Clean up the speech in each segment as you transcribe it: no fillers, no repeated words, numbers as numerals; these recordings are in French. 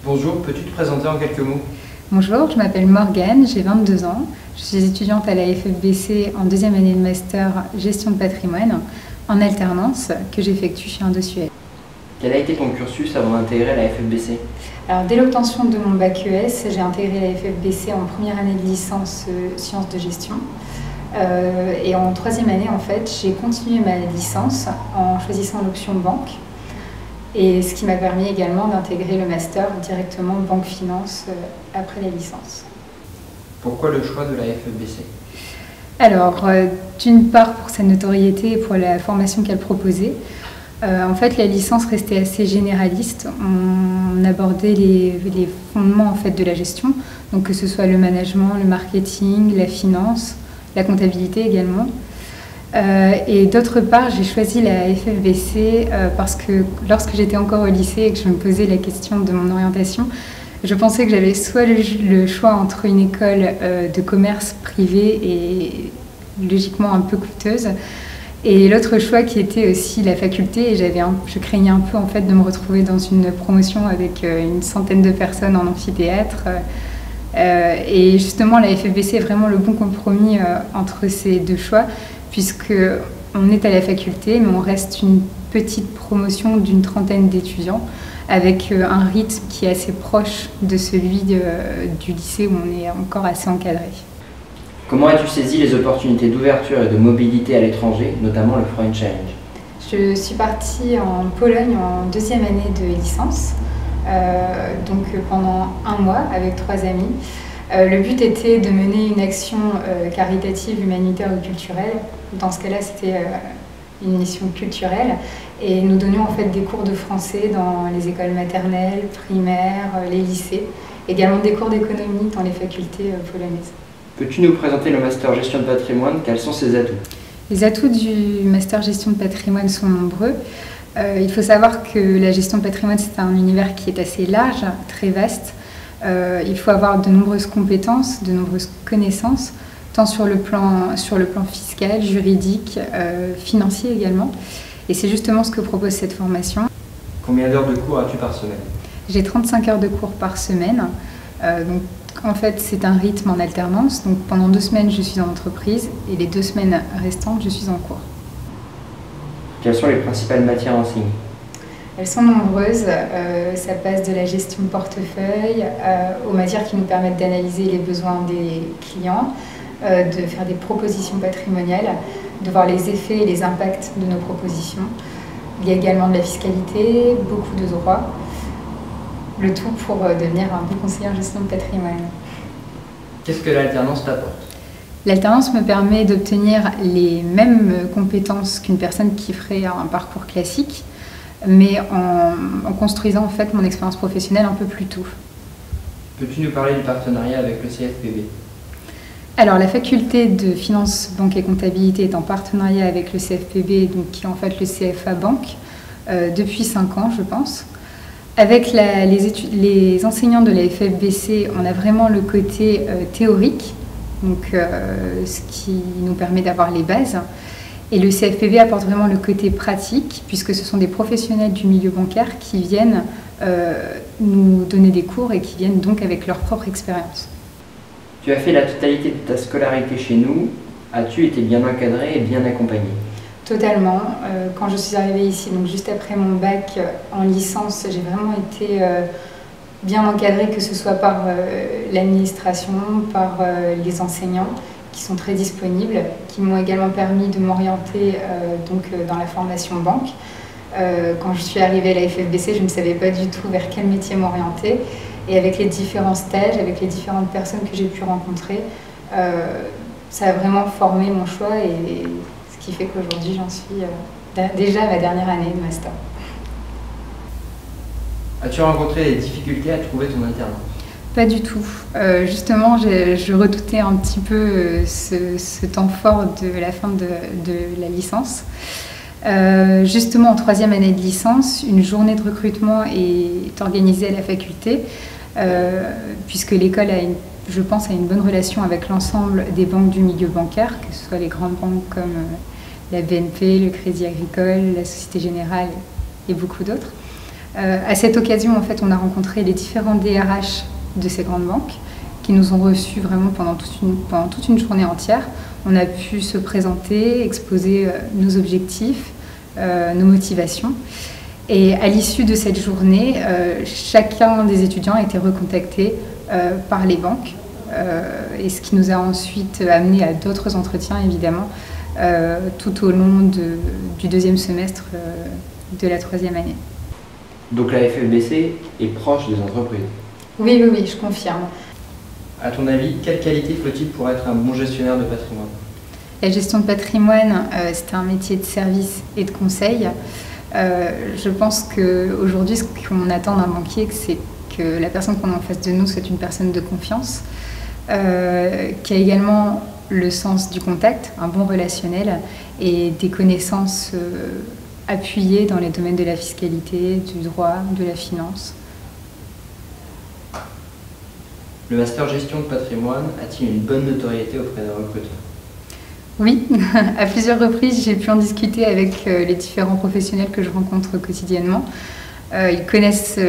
Bonjour, peux-tu te présenter en quelques mots? Bonjour, je m'appelle Morgane, j'ai 22 ans. Je suis étudiante à la FFBC en deuxième année de master gestion de patrimoine en alternance que j'effectue chez Indosuez. Quel a été ton cursus avant d'intégrer la FFBC? Alors, dès l'obtention de mon bac ES, j'ai intégré la FFBC en première année de licence sciences de gestion. Et en troisième année, en fait, j'ai continué ma licence en choisissant l'option banque. Et ce qui m'a permis également d'intégrer le master directement banque finance après la licence. Pourquoi le choix de la FFBC? Alors, d'une part pour sa notoriété et pour la formation qu'elle proposait. En fait, la licence restait assez généraliste. On abordait les fondements en fait, de la gestion, donc que ce soit le management, le marketing, la finance, la comptabilité également. Et d'autre part, j'ai choisi la FFBC parce que lorsque j'étais encore au lycée et que je me posais la question de mon orientation, je pensais que j'avais soit le choix entre une école de commerce privée et logiquement un peu coûteuse, et l'autre choix qui était aussi la faculté. Et je craignais un peu en fait de me retrouver dans une promotion avec une centaine de personnes en amphithéâtre. Et justement, la FFBC est vraiment le bon compromis entre ces deux choix, puisqu'on est à la faculté, mais on reste une petite promotion d'une trentaine d'étudiants, avec un rythme qui est assez proche de celui du lycée où on est encore assez encadré. Comment as-tu saisi les opportunités d'ouverture et de mobilité à l'étranger, notamment le Foreign Challenge? Je suis partie en Pologne en deuxième année de licence, donc pendant un mois avec 3 amis. Le but était de mener une action caritative, humanitaire ou culturelle. Dans ce cas-là, c'était une mission culturelle. Et nous donnions en fait des cours de français dans les écoles maternelles, primaires, les lycées. Également des cours d'économie dans les facultés polonaises. Peux-tu nous présenter le master gestion de patrimoine? Quels sont ses atouts? Les atouts du master gestion de patrimoine sont nombreux. Il faut savoir que la gestion de patrimoine, c'est un univers qui est assez large, très vaste. Il faut avoir de nombreuses compétences, de nombreuses connaissances, tant sur le plan fiscal, juridique, financier également. Et c'est justement ce que propose cette formation. Combien d'heures de cours as-tu par semaine? J'ai 35 heures de cours par semaine. Donc, en fait, c'est un rythme en alternance. Donc, pendant 2 semaines, je suis en entreprise et les 2 semaines restantes, je suis en cours. Quelles sont les principales matières enseignées? Elles sont nombreuses. Ça passe de la gestion de portefeuille aux matières qui nous permettent d'analyser les besoins des clients, de faire des propositions patrimoniales, de voir les effets et les impacts de nos propositions. Il y a également de la fiscalité, beaucoup de droit. Le tout pour devenir un bon conseiller en gestion de patrimoine. Qu'est-ce que l'alternance t'apporte? L'alternance me permet d'obtenir les mêmes compétences qu'une personne qui ferait un parcours classique, mais en construisant en fait mon expérience professionnelle un peu plus tôt. Peux-tu nous parler du partenariat avec le CFPB? Alors, la faculté de finance, banque et comptabilité est en partenariat avec le CFPB, donc, qui est en fait le CFA Banque, depuis 5 ans, je pense. Avec les enseignants de la FFBC, on a vraiment le côté théorique, donc, ce qui nous permet d'avoir les bases. Et le CFPB apporte vraiment le côté pratique, puisque ce sont des professionnels du milieu bancaire qui viennent nous donner des cours et qui viennent donc avec leur propre expérience. Tu as fait la totalité de ta scolarité chez nous. As-tu été bien encadré et bien accompagné? Totalement. Quand je suis arrivée ici, donc juste après mon bac en licence, j'ai vraiment été bien encadrée, que ce soit par l'administration, par les enseignants qui sont très disponibles, qui m'ont également permis de m'orienter dans la formation banque. Quand je suis arrivée à la FFBC, je ne savais pas du tout vers quel métier m'orienter. Et avec les différents stages, avec les différentes personnes que j'ai pu rencontrer, ça a vraiment formé mon choix, et ce qui fait qu'aujourd'hui j'en suis déjà à ma dernière année de master. As-tu rencontré des difficultés à trouver ton alternance? Pas du tout. Justement, je redoutais un petit peu ce temps fort de la fin de la licence. Justement, en troisième année de licence, une journée de recrutement est organisée à la faculté, puisque l'école je pense, a une bonne relation avec l'ensemble des banques du milieu bancaire, que ce soit les grandes banques comme la BNP, le Crédit Agricole, la Société Générale et beaucoup d'autres. À cette occasion, en fait, on a rencontré les différents DRH de ces grandes banques qui nous ont reçus vraiment pendant toute une journée entière. On a pu se présenter, exposer nos objectifs, nos motivations. Et à l'issue de cette journée, chacun des étudiants a été recontacté par les banques. Et ce qui nous a ensuite amené à d'autres entretiens, évidemment, tout au long du deuxième semestre de la troisième année. Donc la FFBC est proche des entreprises. Oui, je confirme. À ton avis, quelle qualité faut-il pour être un bon gestionnaire de patrimoine? La gestion de patrimoine, c'est un métier de service et de conseil. Je pense qu'aujourd'hui, ce qu'on attend d'un banquier, c'est que la personne qu'on a en face de nous soit une personne de confiance, qui a également le sens du contact, un bon relationnel et des connaissances appuyées dans les domaines de la fiscalité, du droit, de la finance. Le master gestion de patrimoine a-t-il une bonne notoriété auprès des recruteurs? Oui, à plusieurs reprises, j'ai pu en discuter avec les différents professionnels que je rencontre quotidiennement. Ils connaissent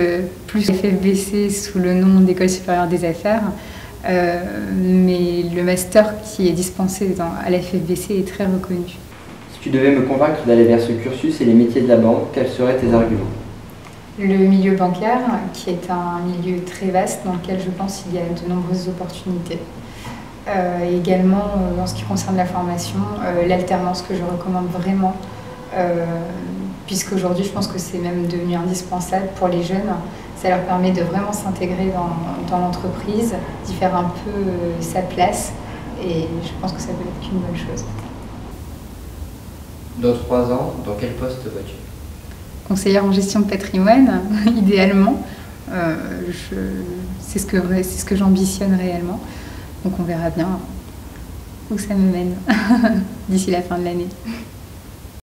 plus la FFBC sous le nom d'École supérieure des affaires, mais le master qui est dispensé à la FFBC est très reconnu. Si tu devais me convaincre d'aller vers ce cursus et les métiers de la banque, quels seraient tes arguments? Le milieu bancaire, qui est un milieu très vaste dans lequel je pense qu'il y a de nombreuses opportunités. Également, en ce qui concerne la formation, l'alternance que je recommande vraiment, puisqu'aujourd'hui je pense que c'est même devenu indispensable pour les jeunes. Ça leur permet de vraiment s'intégrer dans l'entreprise, d'y faire un peu sa place, et je pense que ça peut être qu'une bonne chose. Dans 3 ans, dans quel poste vas-tu? Conseillère en gestion de patrimoine, idéalement. C'est ce que j'ambitionne réellement. Donc on verra bien où ça me mène d'ici la fin de l'année.